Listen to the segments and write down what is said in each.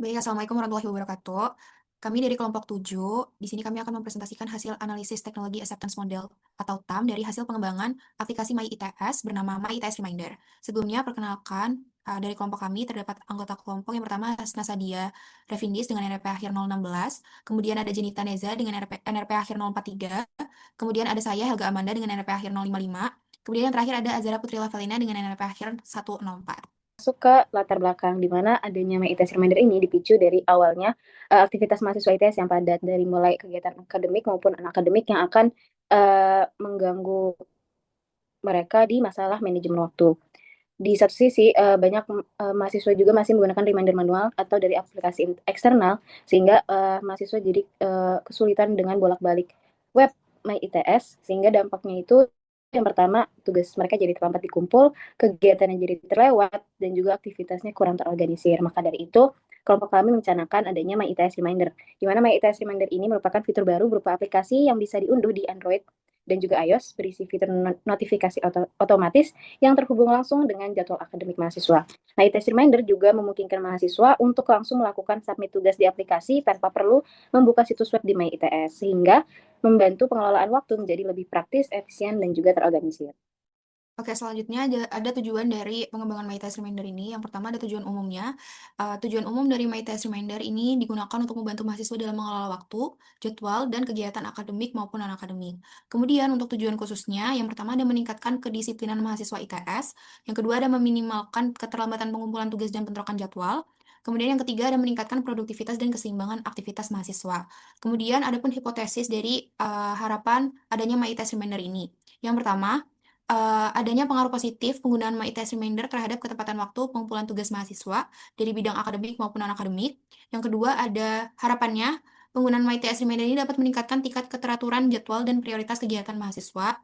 Baik, Assalamualaikum warahmatullahi wabarakatuh. Kami dari kelompok 7, di sini kami akan mempresentasikan hasil analisis teknologi acceptance model atau TAM dari hasil pengembangan aplikasi MyITS bernama MyITS Reminder. Sebelumnya, perkenalkan dari kelompok kami terdapat anggota kelompok yang pertama Hasna Sadia Revindis dengan NRP akhir 016, kemudian ada Jenita Neza dengan NRP akhir 043, kemudian ada saya Helga Amanda dengan NRP akhir 055, kemudian yang terakhir ada Azara Putri Lavelina dengan NRP akhir 104. Masuk ke latar belakang di mana adanya MyITS Reminder ini dipicu dari awalnya aktivitas mahasiswa ITS yang padat dari mulai kegiatan akademik maupun non-akademik yang akan mengganggu mereka di masalah manajemen waktu. Di satu sisi banyak mahasiswa juga masih menggunakan reminder manual atau dari aplikasi eksternal sehingga mahasiswa jadi kesulitan dengan bolak-balik web MyITS sehingga dampaknya itu yang pertama tugas mereka jadi terlambat dikumpul, kegiatannya jadi terlewat dan juga aktivitasnya kurang terorganisir. Maka dari itu kelompok kami mencanangkan adanya MyITS Reminder, di mana MyITS Reminder ini merupakan fitur baru berupa aplikasi yang bisa diunduh di Android dan juga iOS berisi fitur notifikasi otomatis yang terhubung langsung dengan jadwal akademik mahasiswa. Nah, ITS Reminder juga memungkinkan mahasiswa untuk langsung melakukan submit tugas di aplikasi tanpa perlu membuka situs web di MyITS, sehingga membantu pengelolaan waktu menjadi lebih praktis, efisien, dan juga terorganisir. Oke, selanjutnya ada tujuan dari pengembangan MyTest Reminder ini. Yang pertama ada tujuan umumnya. Tujuan umum dari MyTest Reminder ini digunakan untuk membantu mahasiswa dalam mengelola waktu, jadwal, dan kegiatan akademik maupun non-akademik. Kemudian untuk tujuan khususnya, yang pertama ada meningkatkan kedisiplinan mahasiswa ITS. Yang kedua ada meminimalkan keterlambatan pengumpulan tugas dan bentrokan jadwal. Kemudian yang ketiga ada meningkatkan produktivitas dan keseimbangan aktivitas mahasiswa. Kemudian ada pun hipotesis dari harapan adanya MyTest Reminder ini. Yang pertama, adanya pengaruh positif penggunaan MyTest Reminder terhadap ketepatan waktu pengumpulan tugas mahasiswa dari bidang akademik maupun non-akademik. Yang kedua, ada harapannya penggunaan MyTest Reminder ini dapat meningkatkan tingkat keteraturan jadwal dan prioritas kegiatan mahasiswa.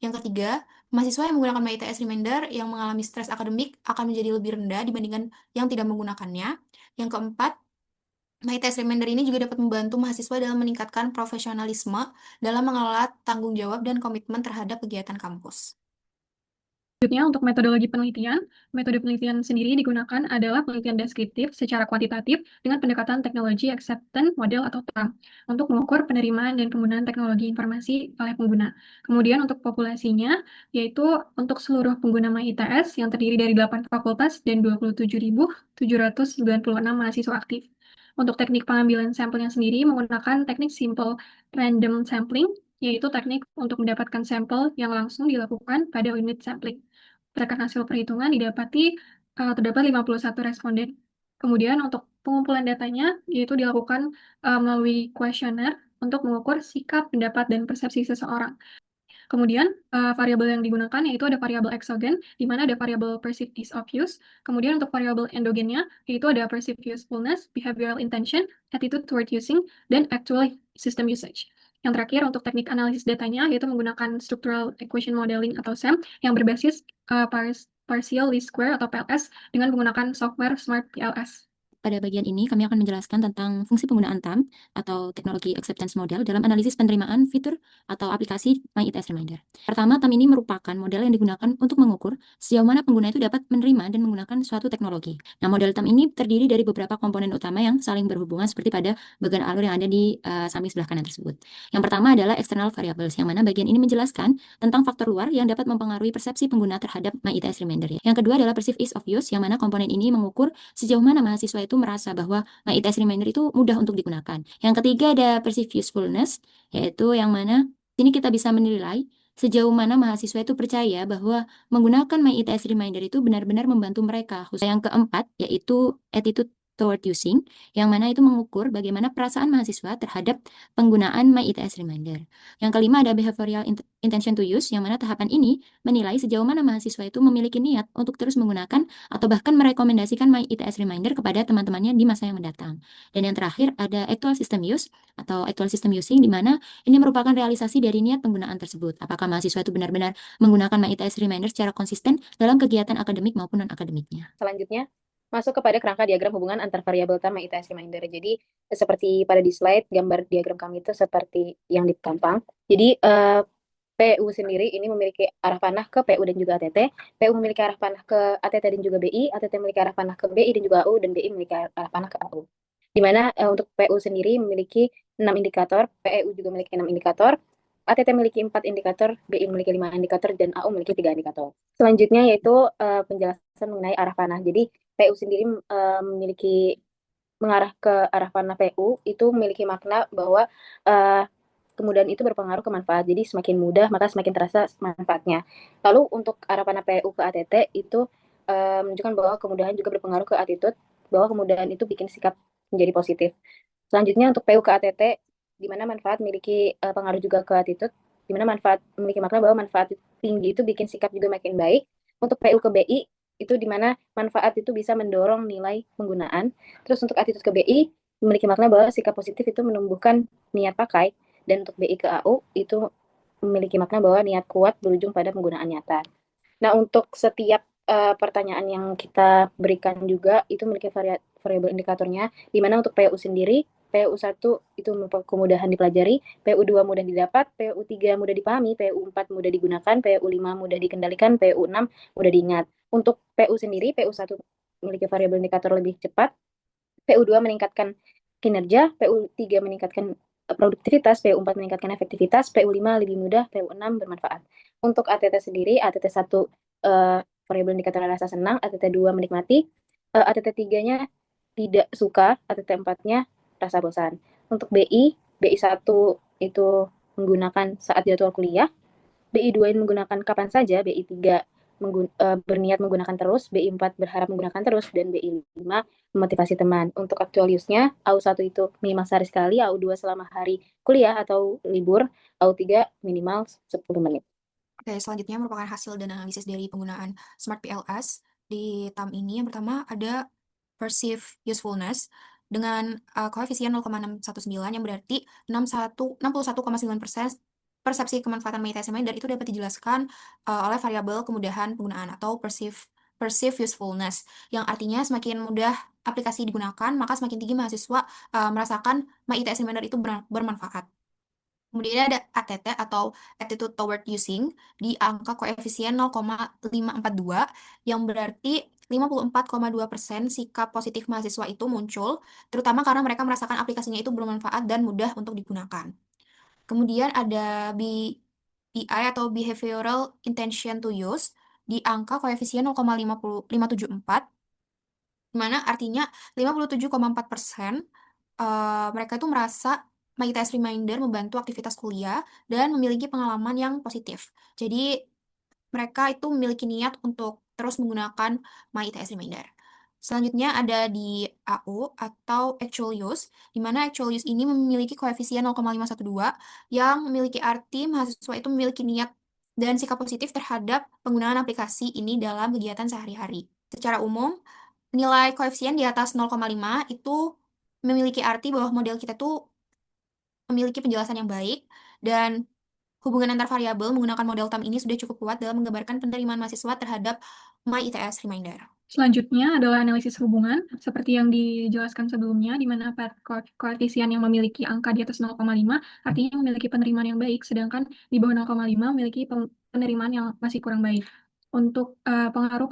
Yang ketiga, mahasiswa yang menggunakan MyTS Reminder yang mengalami stres akademik akan menjadi lebih rendah dibandingkan yang tidak menggunakannya. Yang keempat, MyTest Reminder ini juga dapat membantu mahasiswa dalam meningkatkan profesionalisme dalam mengelola tanggung jawab dan komitmen terhadap kegiatan kampus. Selanjutnya, untuk metode penelitian sendiri digunakan adalah penelitian deskriptif secara kuantitatif dengan pendekatan teknologi acceptance model atau TAM untuk mengukur penerimaan dan penggunaan teknologi informasi oleh pengguna. Kemudian untuk populasinya, yaitu untuk seluruh pengguna MyITS yang terdiri dari 8 fakultas dan 27.796 mahasiswa aktif. Untuk teknik pengambilan sampelnya sendiri menggunakan teknik simple random sampling, yaitu teknik untuk mendapatkan sampel yang langsung dilakukan pada unit sampling. Berdasarkan hasil perhitungan didapati terdapat 51 responden. Kemudian untuk pengumpulan datanya yaitu dilakukan melalui kuesioner untuk mengukur sikap, pendapat, dan persepsi seseorang. Kemudian variabel yang digunakan yaitu ada variabel exogen, di mana ada variabel perceived ease of use. Kemudian untuk variabel endogennya yaitu ada perceived usefulness, behavioral intention, attitude toward using, dan actual system usage. Yang terakhir untuk teknik analisis datanya yaitu menggunakan structural equation modeling atau SEM yang berbasis partial least square atau PLS dengan menggunakan software Smart PLS. Pada bagian ini, kami akan menjelaskan tentang fungsi penggunaan TAM atau Technology Acceptance Model dalam analisis penerimaan fitur atau aplikasi MyITS Reminder. Pertama, TAM ini merupakan model yang digunakan untuk mengukur sejauh mana pengguna itu dapat menerima dan menggunakan suatu teknologi. Nah, model TAM ini terdiri dari beberapa komponen utama yang saling berhubungan seperti pada bagian alur yang ada di samping sebelah kanan tersebut. Yang pertama adalah external variables, yang mana bagian ini menjelaskan tentang faktor luar yang dapat mempengaruhi persepsi pengguna terhadap MyITS Reminder. Yang kedua adalah perceived ease of use, yang mana komponen ini mengukur sejauh mana mahasiswa itu merasa bahwa MyITS Reminder itu mudah untuk digunakan. Yang ketiga ada perceived usefulness, yaitu yang mana sini kita bisa menilai sejauh mana mahasiswa itu percaya bahwa menggunakan MyITS Reminder itu benar-benar membantu mereka. Khusus yang keempat yaitu attitude toward using, yang mana itu mengukur bagaimana perasaan mahasiswa terhadap penggunaan MyITS Reminder. Yang kelima ada behavioral intention to use, yang mana tahapan ini menilai sejauh mana mahasiswa itu memiliki niat untuk terus menggunakan atau bahkan merekomendasikan MyITS Reminder kepada teman-temannya di masa yang mendatang. Dan yang terakhir ada actual system use atau actual system using, di mana ini merupakan realisasi dari niat penggunaan tersebut. Apakah mahasiswa itu benar-benar menggunakan MyITS Reminder secara konsisten dalam kegiatan akademik maupun non-akademiknya. Selanjutnya, masuk kepada kerangka diagram hubungan antar variabel TAM MyITS Reminder. Jadi, seperti pada di slide, gambar diagram kami itu seperti yang ditampang. Jadi, PU sendiri ini memiliki arah panah ke PU dan juga ATT. PU memiliki arah panah ke ATT dan juga BI. ATT memiliki arah panah ke BI dan juga AU. Dan BI memiliki arah panah ke AU. di mana untuk PU sendiri memiliki 6 indikator, PEU juga memiliki 6 indikator, ATT memiliki 4 indikator, BI memiliki 5 indikator, dan AU memiliki 3 indikator. Selanjutnya yaitu penjelasan mengenai arah panah. Jadi PU sendiri memiliki mengarah ke arah panah PU itu memiliki makna bahwa kemudahan itu berpengaruh ke manfaat. Jadi semakin mudah maka semakin terasa manfaatnya. Lalu untuk arah panah PU ke ATT itu menunjukkan bahwa kemudahan juga berpengaruh ke attitude, bahwa kemudahan itu bikin sikap menjadi positif. Selanjutnya untuk PU ke ATT, di mana manfaat memiliki pengaruh juga ke attitude, di mana manfaat memiliki makna bahwa manfaat tinggi itu bikin sikap juga makin baik. Untuk PU ke BI, itu di mana manfaat itu bisa mendorong nilai penggunaan. Terus untuk attitude ke BI, memiliki makna bahwa sikap positif itu menumbuhkan niat pakai. Dan untuk BI ke AU, itu memiliki makna bahwa niat kuat berujung pada penggunaan nyata. Nah, untuk setiap pertanyaan yang kita berikan juga itu memiliki variabel indikatornya, di mana untuk PU sendiri, PU1 itu kemudahan dipelajari, PU2 mudah didapat, PU3 mudah dipahami, PU4 mudah digunakan, PU5 mudah dikendalikan, PU6 mudah diingat. Untuk PU sendiri, PU1 memiliki variabel indikator lebih cepat, PU2 meningkatkan kinerja, PU3 meningkatkan produktivitas, PU4 meningkatkan efektivitas, PU5 lebih mudah, PU6 bermanfaat. Untuk ATT sendiri, ATT1 variabel indikator rasa senang, ATT2 menikmati, ATT3-nya tidak suka, ATT4-nya rasa bosan. Untuk BI1 itu menggunakan saat jadwal kuliah, BI2 menggunakan kapan saja, BI3 berniat menggunakan terus, BI4 berharap menggunakan terus, dan BI5 memotivasi teman. Untuk actual use-nya, AU1 itu minimal sehari sekali, AU2 selama hari kuliah atau libur, AU3 minimal 10 menit. Oke, selanjutnya merupakan hasil dan analisis dari penggunaan Smart PLS di TAM ini. Yang pertama ada perceived usefulness dengan koefisien 0,619 yang berarti 61,9% persepsi kemanfaatan MyITS Reminder itu dapat dijelaskan oleh variabel kemudahan penggunaan atau perceived usefulness, yang artinya semakin mudah aplikasi digunakan, maka semakin tinggi mahasiswa merasakan MyITS Reminder itu bermanfaat. Kemudian ada ATT atau Attitude Toward Using di angka koefisien 0,542 yang berarti 54,2% sikap positif mahasiswa itu muncul, terutama karena mereka merasakan aplikasinya itu bermanfaat dan mudah untuk digunakan. Kemudian ada BI atau Behavioral Intention to Use di angka koefisien 0,574, di mana artinya 57,4% mereka itu merasa MyITS Reminder membantu aktivitas kuliah dan memiliki pengalaman yang positif. Jadi mereka itu memiliki niat untuk terus menggunakan MyITS Reminder. Selanjutnya ada di AU atau Actual Use, di mana Actual Use ini memiliki koefisien 0,512 yang memiliki arti mahasiswa itu memiliki niat dan sikap positif terhadap penggunaan aplikasi ini dalam kegiatan sehari-hari. Secara umum, nilai koefisien di atas 0,5 itu memiliki arti bahwa model kita tuh memiliki penjelasan yang baik dan hubungan antar variabel menggunakan model TAM ini sudah cukup kuat dalam menggambarkan penerimaan mahasiswa terhadap MyITS Reminder. Selanjutnya adalah analisis hubungan, seperti yang dijelaskan sebelumnya, di mana koefisien yang memiliki angka di atas 0,5 artinya memiliki penerimaan yang baik, sedangkan di bawah 0,5 memiliki penerimaan yang masih kurang baik. Untuk pengaruh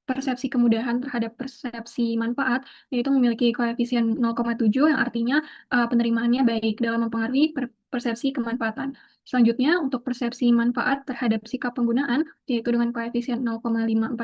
persepsi kemudahan terhadap persepsi manfaat, yaitu memiliki koefisien 0,7 yang artinya penerimaannya baik dalam mempengaruhi persepsi kemanfaatan. Selanjutnya, untuk persepsi manfaat terhadap sikap penggunaan, yaitu dengan koefisien 0,545,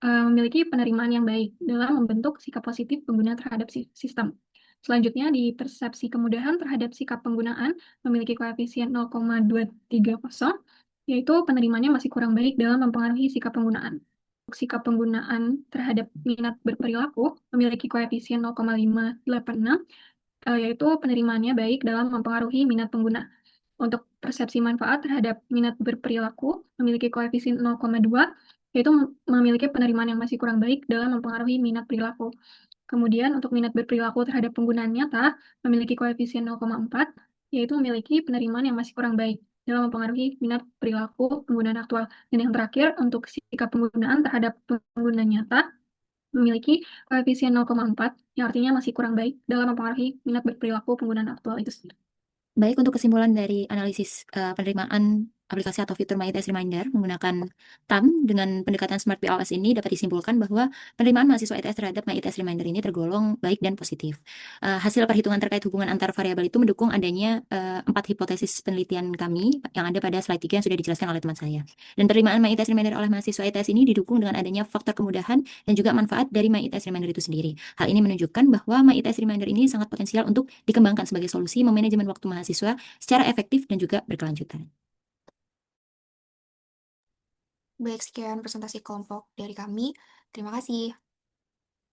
memiliki penerimaan yang baik dalam membentuk sikap positif pengguna terhadap sistem. Selanjutnya, di persepsi kemudahan terhadap sikap penggunaan memiliki koefisien 0,230, yaitu penerimaannya masih kurang baik dalam mempengaruhi sikap penggunaan. Untuk sikap penggunaan terhadap minat berperilaku memiliki koefisien 0,586, yaitu penerimaannya baik dalam mempengaruhi minat pengguna. Untuk persepsi manfaat terhadap minat berperilaku memiliki koefisien 0,2, yaitu memiliki penerimaan yang masih kurang baik dalam mempengaruhi minat perilaku. Kemudian untuk minat berperilaku terhadap penggunaan nyata memiliki koefisien 0,4, yaitu memiliki penerimaan yang masih kurang baik dalam mempengaruhi minat perilaku penggunaan aktual. Dan yang terakhir, untuk sikap penggunaan terhadap pengguna nyata memiliki koefisien 0,4, yang artinya masih kurang baik dalam mempengaruhi minat berperilaku penggunaan aktual itu sendiri. Baik, untuk kesimpulan dari analisis penerimaan aplikasi atau fitur My ITS Reminder menggunakan TAM dengan pendekatan Smart POS ini dapat disimpulkan bahwa penerimaan mahasiswa ITS terhadap My ITS Reminder ini tergolong baik dan positif. Hasil perhitungan terkait hubungan antar variabel itu mendukung adanya 4 hipotesis penelitian kami yang ada pada slide 3 yang sudah dijelaskan oleh teman saya. Dan penerimaan My ITS Reminder oleh mahasiswa ITS ini didukung dengan adanya faktor kemudahan dan juga manfaat dari My ITS Reminder itu sendiri. Hal ini menunjukkan bahwa My ITS Reminder ini sangat potensial untuk dikembangkan sebagai solusi memanajemen waktu mahasiswa secara efektif dan juga berkelanjutan. Baik, sekian presentasi kelompok dari kami. Terima kasih.